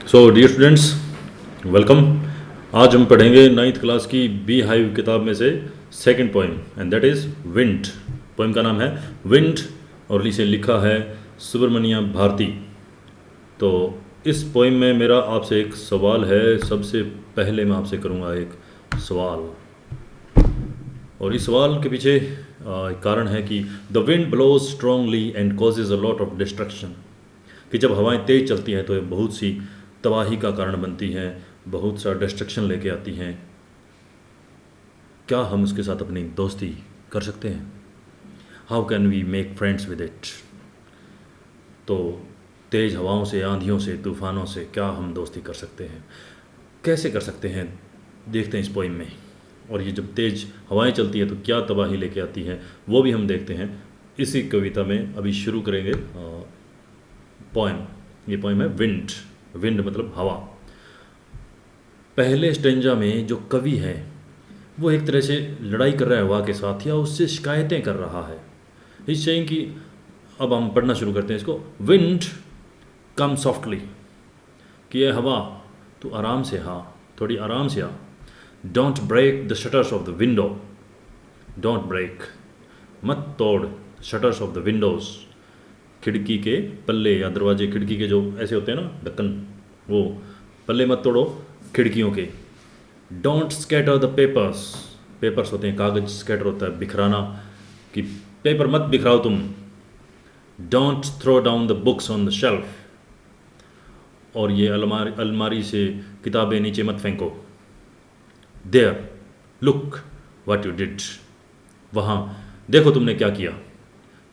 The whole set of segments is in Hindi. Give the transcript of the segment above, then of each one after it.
So dear students, welcome. आज हम पढ़ेंगे नाइन्थ क्लास की बी हाइव किताब में से second poem and that is wind. Poem का नाम है विंड और इसे लिखा है सुब्रमण्य भारती। तो इस पोइम में मेरा आपसे एक सवाल है। सबसे पहले मैं आपसे करूँगा एक सवाल, और इस सवाल के पीछे एक कारण है कि the wind blows strongly and causes a lot of destruction, कि जब हवाएं तेज़ चलती हैं तो ये बहुत सी तबाही का कारण बनती हैं, बहुत सा डिस्ट्रक्शन लेके आती हैं। क्या हम उसके साथ अपनी दोस्ती कर सकते हैं? How can we make friends with it? तो तेज़ हवाओं से, आंधियों से, तूफ़ानों से क्या हम दोस्ती कर सकते हैं? कैसे कर सकते हैं, देखते हैं इस पोइम में। और ये जब तेज़ हवाएं चलती हैं तो क्या तबाही लेके आती हैं, वो भी हम देखते हैं इसी कविता में। अभी शुरू करेंगे पोएम। ये पोएम है विंड। विंड मतलब हवा। पहले स्टेंजा में जो कवि है वो एक तरह से लड़ाई कर रहा है हवा के साथ, या उससे शिकायतें कर रहा है। इस सेइंग कि अब हम पढ़ना शुरू करते हैं इसको। विंड कम सॉफ्टली, कि ये हवा तू आराम से आ, थोड़ी आराम से आ। Don't break the shutters of the window. Don't break, मत तोड़ शटर्स ऑफ द विंडोज़, खिड़की के पल्ले या दरवाजे, खिड़की के जो ऐसे होते हैं ना ढक्कन, वो पल्ले मत तोड़ो खिड़कियों के। Don't scatter the papers. Papers होते हैं कागज़, स्कैटर होता है बिखराना, कि पेपर मत बिखराओ तुम। Don't throw down the books on the shelf, और ये अलमारी से किताबें नीचे मत फेंको। There look what you did, वहाँ देखो तुमने क्या किया।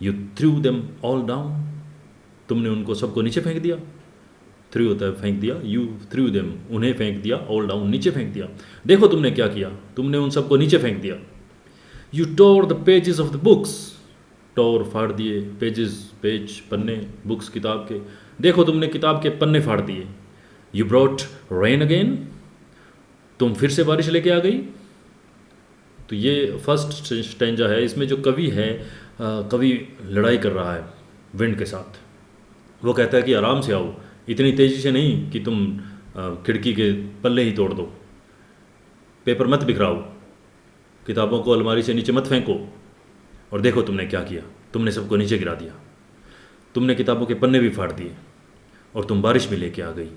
You threw them all down, तुमने उनको सबको नीचे फेंक दिया। थ्रू होता है फेंक दिया, यू थ्रू देम उन्हें फेंक दिया, ऑल डाउन नीचे फेंक दिया। देखो तुमने क्या किया, तुमने उन सबको नीचे फेंक दिया। You tore the pages of the books, tore फाड़ दिए, पेजेस पेज पन्ने, बुक्स किताब के, देखो तुमने किताब के पन्ने फाड़ दिए। यू ब्रॉट रेन अगेन, तुम फिर से बारिश लेके आ गई। तो ये फर्स्ट स्टेंजा है। इसमें जो कवि है, कवि लड़ाई कर रहा है विंड के साथ। वो कहता है कि आराम से आओ, इतनी तेज़ी से नहीं कि तुम खिड़की के पल्ले ही तोड़ दो। पेपर मत बिखराओ, किताबों को अलमारी से नीचे मत फेंको। और देखो तुमने क्या किया, तुमने सबको नीचे गिरा दिया, तुमने किताबों के पन्ने भी फाड़ दिए, और तुम बारिश भी लेके आ गई।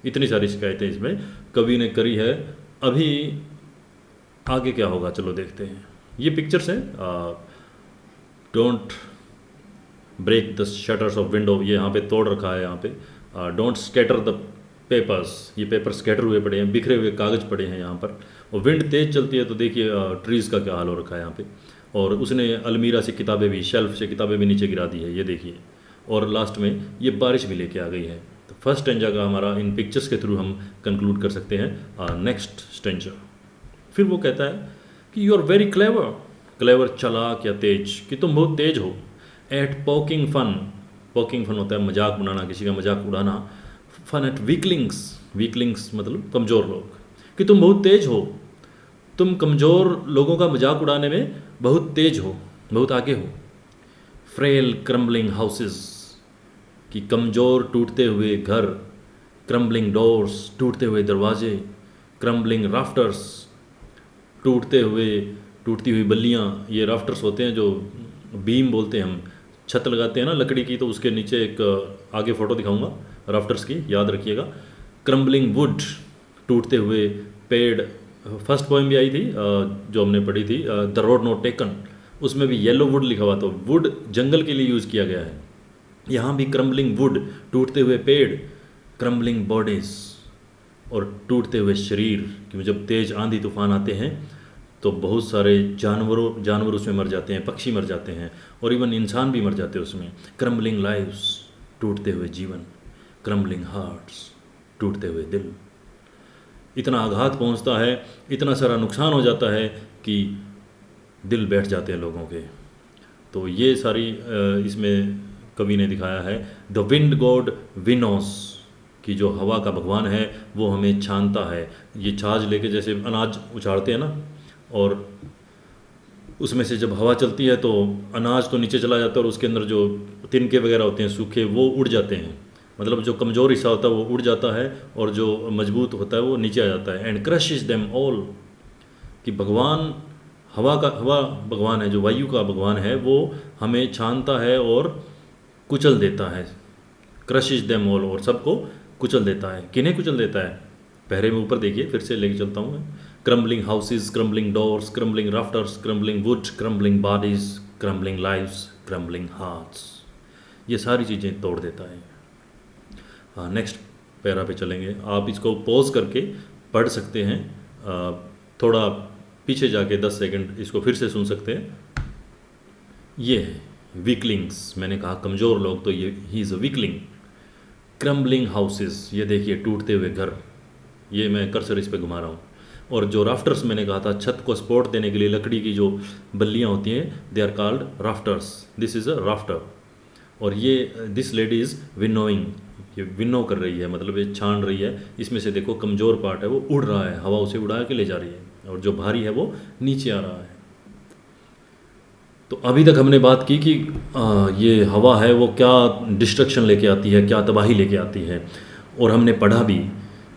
इतनी सारी शिकायतें इसमें कवि ने करी है। अभी आगे क्या होगा चलो देखते हैं। ये पिक्चर्स हैं। Don't break the shutters of window, ये यहाँ पे तोड़ रखा है। यहाँ पे डोंट स्कैटर द पेपर्स, ये पेपर स्कैटर हुए पड़े हैं, बिखरे हुए कागज़ पड़े हैं यहाँ पर। और विंड तेज़ चलती है तो देखिए ट्रीज़ का क्या हाल हो रखा है यहाँ पे। और उसने अलमीरा से किताबें भी, शेल्फ से किताबें भी नीचे गिरा दी है, ये देखिए। और लास्ट में ये बारिश भी लेके आ गई है। तो फर्स्ट स्टेंजा का हमारा इन पिक्चर्स के थ्रू हम कंक्लूड कर सकते हैं नेक्स्ट स्टेंजा। फिर वो कहता है कि you are very clever, clever चालाक या तेज, कि तुम बहुत तेज हो। At poking fun, poking fun होता है मजाक बनाना, किसी का मजाक उड़ाना। फन एट वीकलिंग्स, वीकलिंग्स मतलब कमज़ोर लोग, कि तुम बहुत तेज हो, तुम कमज़ोर लोगों का मजाक उड़ाने में बहुत तेज हो, बहुत आगे हो। फ्रेल क्रम्बलिंग हाउसेस, कि कमज़ोर टूटते हुए घर। क्रम्बलिंग डोर्स, टूटते हुए दरवाजे। क्रम्बलिंग राफ्टर्स, टूटती हुई बल्लियाँ। ये राफ्टर्स होते हैं जो बीम बोलते हैं हम, छत लगाते हैं ना लकड़ी की, तो उसके नीचे एक आगे फ़ोटो दिखाऊंगा राफ्टर्स की, याद रखिएगा। क्रम्बलिंग वुड, टूटते हुए पेड़। फर्स्ट पोएम भी आई थी जो हमने पढ़ी थी, द रोड नॉट टेकन, उसमें भी येलो वुड लिखा हुआ, तो वुड जंगल के लिए यूज़ किया गया है। यहाँ भी क्रम्बलिंग वुड, टूटते हुए पेड़। क्रम्बलिंग बॉडीज़, और टूटते हुए शरीर, क्योंकि जब तेज़ आंधी तूफान आते हैं तो बहुत सारे जानवर उसमें मर जाते हैं, पक्षी मर जाते हैं, और इवन इंसान भी मर जाते हैं उसमें। क्रम्बलिंग लाइव्स, टूटते हुए जीवन। क्रम्बलिंग हार्ट्स, टूटते हुए दिल। इतना आघात पहुंचता है, इतना सारा नुकसान हो जाता है कि दिल बैठ जाते हैं लोगों के। तो ये सारी इसमें कवि ने दिखाया है। द विंड गॉड विनोस, कि जो हवा का भगवान है वो हमें छानता है। ये छाछ लेके जैसे अनाज उछाड़ते हैं ना, और उसमें से जब हवा चलती है तो अनाज तो नीचे चला जाता है, और उसके अंदर जो तिनके वगैरह होते हैं सूखे, वो उड़ जाते हैं। मतलब जो कमज़ोर हिस्सा होता है वो उड़ जाता है और जो मजबूत होता है वो नीचे आ जाता है। एंड क्रशेस देम ऑल, कि भगवान हवा भगवान है, जो वायु का भगवान है, वो हमें छानता है और कुचल देता है। क्रशेस देम ऑल, और सबको कुचल देता है। किन्हें कुचल देता है? पहरे में ऊपर देखिए, फिर से लेके चलता हूँ मैं। Crumbling houses, crumbling doors, crumbling rafters, crumbling would, crumbling bodies, crumbling lives, crumbling hearts, ये सारी चीज़ें तोड़ देता है। हाँ, नेक्स्ट पैरा पे चलेंगे। आप इसको पॉज करके पढ़ सकते हैं, थोड़ा पीछे जाके 10 सेकंड इसको फिर से सुन सकते हैं। ये है वीकलिंग्स, मैंने कहा कमज़ोर लोग, तो ये he is a weakling. Crumbling houses, ये देखिए टूटते हुए घर, ये मैं कर्सर इस पे घुमा रहा हूँ। और जो राफ्टर्स मैंने कहा था, छत को सपोर्ट देने के लिए लकड़ी की जो बल्लियाँ होती हैं, they are called rafters, this is a rafter. और ये दिस लेडी इज़ विनोइंग, ये विनो कर रही है, मतलब ये छान रही है। इसमें से देखो कमज़ोर पार्ट है वो उड़ रहा है, हवा उसे उड़ा के ले जा रही है, और जो भारी है वो नीचे आ रहा है। तो अभी तक हमने बात की कि ये हवा है वो क्या डिस्ट्रक्शन लेके आती है, क्या तबाही लेके आती है। और हमने पढ़ा भी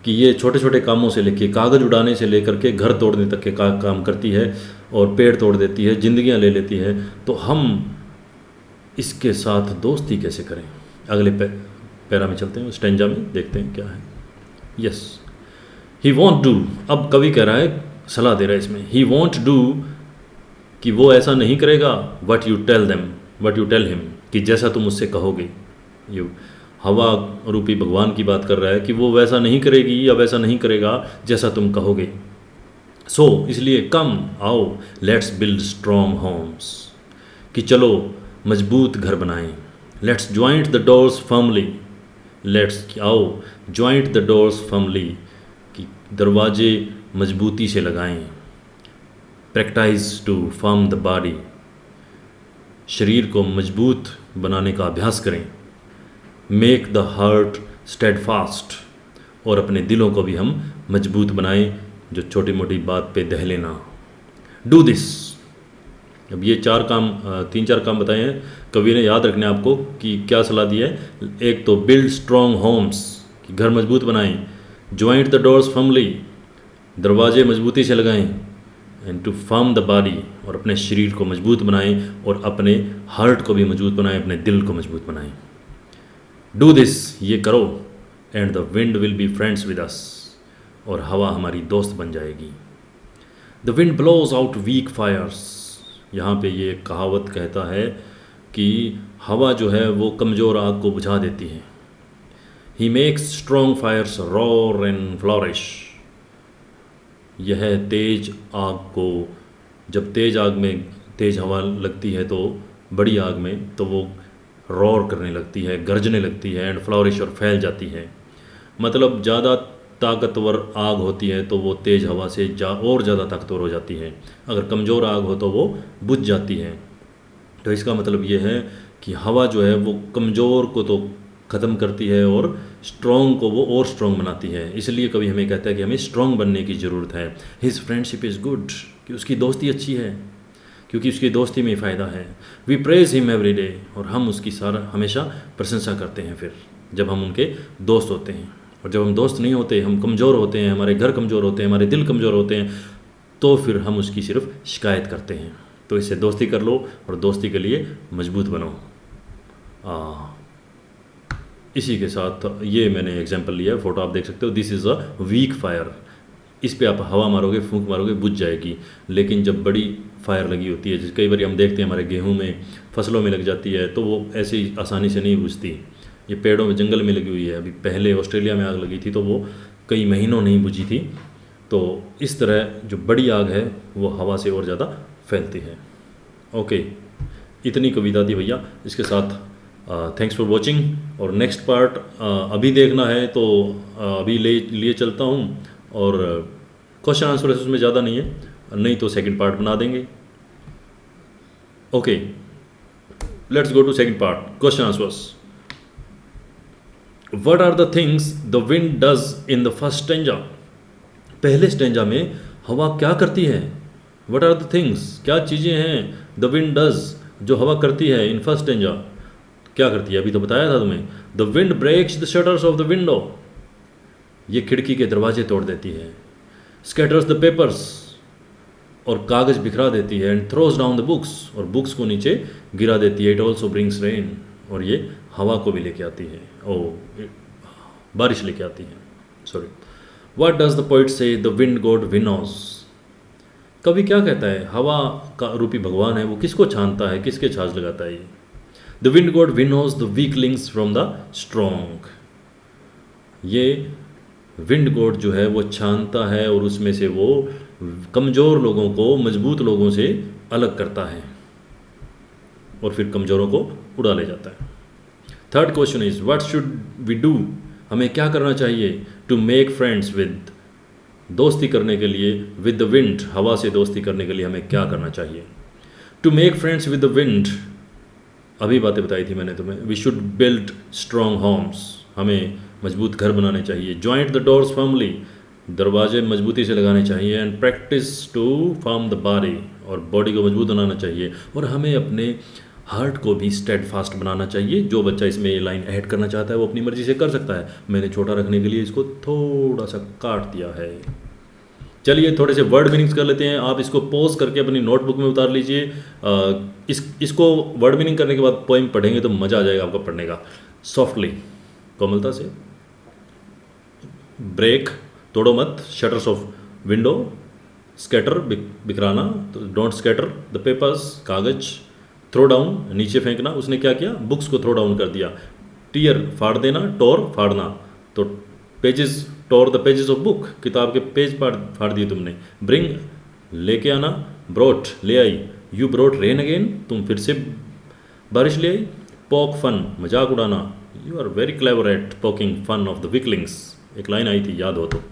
कि ये छोटे छोटे कामों से लेके, कागज़ उड़ाने से लेकर के घर तोड़ने तक के काम करती है, और पेड़ तोड़ देती है, जिंदगियां ले लेती है। तो हम इसके साथ दोस्ती कैसे करें? अगले पैरा में चलते हैं, स्टेंजा में देखते हैं क्या है। यस, ही वॉन्ट डू, अब कवि कह रहा है, सलाह दे रहा है इसमें, ही वॉन्ट डू, कि वो ऐसा नहीं करेगा, what you tell them, what you tell him, कि जैसा तुम उससे कहोगे। यू हवा रूपी भगवान की बात कर रहा है कि वो वैसा नहीं करेगी या वैसा नहीं करेगा जैसा तुम कहोगे। सो इसलिए कम आओ, लेट्स बिल्ड स्ट्रॉन्ग होम्स, कि चलो मजबूत घर बनाएं। Let's joint the doors firmly, let's आओ ज्वाइंट द डोर्स फर्मली, कि दरवाजे मजबूती से लगाएं। Practice to firm the body, शरीर को मजबूत बनाने का अभ्यास करें। मेक द हार्ट स्टेडफास्ट, और अपने दिलों को भी हम मजबूत बनाएं, जो छोटी मोटी बात पे दहले ना। डू दिस, अब ये तीन चार काम बताए हैं कवि ने, याद रखने आपको कि क्या सलाह दी है। एक तो बिल्ड स्ट्रॉन्ग होम्स, कि घर मजबूत बनाएं। ज्वाइंट द डोर्स फर्मली, दरवाजे मजबूती से लगाएं। And to firm the body, और अपने शरीर को मजबूत बनाएं, और अपने हार्ट को भी मजबूत बनाएं, अपने दिल को मजबूत बनाएं। डू दिस, ये करो। And the wind will be friends with us, और हवा हमारी दोस्त बन जाएगी। The wind blows out weak fires, यहाँ पे ये कहावत कहता है कि हवा जो है वो कमज़ोर आग को बुझा देती है। He makes strong fires roar and flourish, यह तेज आग को, जब तेज आग में तेज हवा लगती है तो बड़ी आग में, तो वो रॉर करने लगती है, गरजने लगती है, एंड फ्लॉरिश, और फैल जाती है। मतलब ज़्यादा ताकतवर आग होती है तो वो तेज़ हवा से और ज़्यादा ताकतवर हो जाती है। अगर कमज़ोर आग हो तो वो बुझ जाती है। तो इसका मतलब ये है कि हवा जो है वो कमज़ोर को तो ख़त्म करती है और स्ट्रॉन्ग को वो और स्ट्रॉन्ग बनाती है। इसलिए कभी हमें कहता है कि हमें स्ट्रॉन्ग बनने की ज़रूरत है। हिज फ्रेंडशिप इज़ गुड, कि उसकी दोस्ती अच्छी है, क्योंकि उसकी दोस्ती में फ़ायदा है। We praise him every day, और हम उसकी हमेशा प्रशंसा करते हैं फिर जब हम उनके दोस्त होते हैं। और जब हम दोस्त नहीं होते, हम कमज़ोर होते हैं, हमारे घर कमज़ोर होते हैं, हमारे दिल कमज़ोर होते हैं, तो फिर हम उसकी सिर्फ शिकायत करते हैं। तो इससे दोस्ती कर लो और दोस्ती के लिए मजबूत बनो। इसी के साथ ये मैंने एग्जांपल लिया, फ़ोटो आप देख सकते हो। This is a weak fire, इस पे आप हवा मारोगे, फूंक मारोगे, बुझ जाएगी। लेकिन जब बड़ी फायर लगी होती है, जैसे कई बार हम देखते हैं हमारे गेहूं में, फसलों में लग जाती है, तो वो ऐसे ही आसानी से नहीं बुझती। ये पेड़ों में, जंगल में लगी हुई है। अभी पहले ऑस्ट्रेलिया में आग लगी थी तो वो कई महीनों नहीं बुझी थी। तो इस तरह जो बड़ी आग है वो हवा से और ज़्यादा फैलती है। ओके, इतनी कविता थी भैया। इसके साथ थैंक्स फॉर वॉचिंग। और नेक्स्ट पार्ट अभी देखना है तो अभी लिए चलता हूँ, और क्वेश्चन आंसर उसमें ज़्यादा नहीं है, नहीं तो सेकंड पार्ट बना देंगे। Okay, let's go to second part, question answers. What are the things the wind does in the first stanza? पहले स्टेंजा में हवा क्या करती है? व्हाट आर द थिंग्स, क्या चीज़ें हैं द विंड डज, जो हवा करती है इन फर्स्ट स्टेंजा? क्या करती है, अभी तो बताया था तुम्हें, the wind breaks the shutters of the window, ये खिड़की के दरवाजे तोड़ देती है। स्कैटर्स द पेपर्स, और कागज़ बिखरा देती है। And throws down the books, और बुक्स को नीचे गिरा देती है। इट ऑल्सो ब्रिंग्स रेन, और ये हवा को भी लेके आती है, बारिश लेके आती है, sorry. What does the poet से, द विंड गॉड विनोज, कवि क्या कहता है, हवा का रूपी भगवान है, वो किसको छानता है, किसके छाछ लगाता है ये। The wind god winnows the weaklings from the strong, ये विंड गॉड जो है वो छानता है और उसमें से वो कमज़ोर लोगों को मजबूत लोगों से अलग करता है और फिर कमज़ोरों को उड़ा ले जाता है। Third question is what should we do, हमें क्या करना चाहिए, टू मेक फ्रेंड्स विद, दोस्ती करने के लिए, विद द विंड, हवा से दोस्ती करने के लिए हमें क्या करना चाहिए। To make friends with the wind, अभी बातें बताई थी मैंने तुम्हें। We should build strong homes, हमें मजबूत घर बनाने चाहिए। जॉइंट द डोर्स फर्मली, दरवाजे मजबूती से लगाने चाहिए। And practice to form the body, और बॉडी को मजबूत बनाना चाहिए। और हमें अपने हार्ट को भी स्टेड फास्ट बनाना चाहिए। जो बच्चा इसमें ये लाइन ऐड करना चाहता है वो अपनी मर्जी से कर सकता है, मैंने छोटा रखने के लिए इसको थोड़ा सा काट दिया है। चलिए थोड़े से वर्ड मीनिंग्स कर लेते हैं। आप इसको पॉज करके अपनी नोटबुक में उतार लीजिए। इसको वर्ड मीनिंग करने के बाद पोइम पढ़ेंगे तो मज़ा आ जाएगा आपको पढ़ने का। सॉफ्टली, कोमलता से। ब्रेक, तोड़ो मत। शटर्स ऑफ विंडो, स्कैटर, बिखराना, तो डोंट स्कैटर द पेपर्स, कागज। थ्रो डाउन, नीचे फेंकना, उसने क्या किया, बुक्स को थ्रो डाउन कर दिया। टीयर, फाड़ देना, टोर, फाड़ना, तो pages, tour the pages of book, किताब के पेज फाड़ दिए तुमने। ब्रिंग, लेके आना। ब्रोट, ले आई। यू ब्रोट रेन अगेन, तुम फिर से बारिश ले आई। पोक फन, मजाक उड़ाना। You are very clever at poking fun of the weaklings, एक लाइन आई थी, याद हो तो।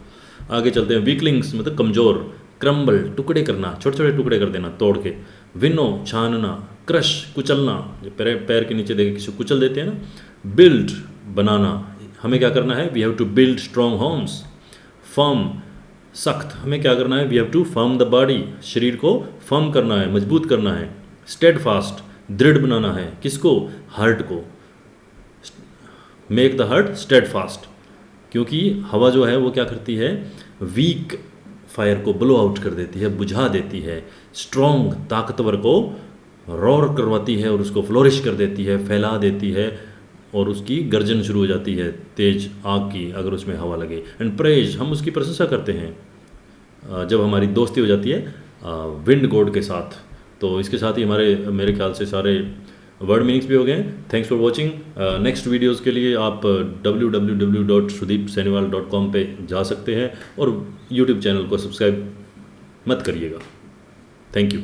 आगे चलते हैं। वीकलिंग्स मतलब कमज़ोर। क्रम्बल, टुकड़े करना, छोटे छोटे टुकड़े कर देना, तोड़ के। विनो, छानना। क्रश, कुचलना, जो पैर के नीचे देके किसी को कुचल देते हैं ना। बिल्ड, बनाना, हमें क्या करना है, we have to build strong homes. Firm, सख्त, हमें क्या करना है, we have to firm the body, शरीर को फर्म करना है, मजबूत करना है। स्टेड फास्ट, दृढ़ बनाना है, किसको, हार्ट को। Make the heart steadfast, क्योंकि हवा जो है वो क्या करती है, वीक फायर को ब्लो आउट कर देती है, बुझा देती है। स्ट्रॉन्ग, ताकतवर को रोर करवाती है और उसको फ्लोरिश कर देती है, फैला देती है, और उसकी गर्जन शुरू हो जाती है तेज आग की अगर उसमें हवा लगे। एंड प्रेज, हम उसकी प्रशंसा करते हैं जब हमारी दोस्ती हो जाती है विंड गॉड के साथ। तो इसके साथ ही मेरे ख्याल से सारे वर्ड मीनिंग्स भी हो गए। Thanks for watching. Next videos के लिए आप www.sudeepsainwal.com पे जा सकते हैं और यूट्यूब चैनल को सब्सक्राइब मत करिएगा। Thank you.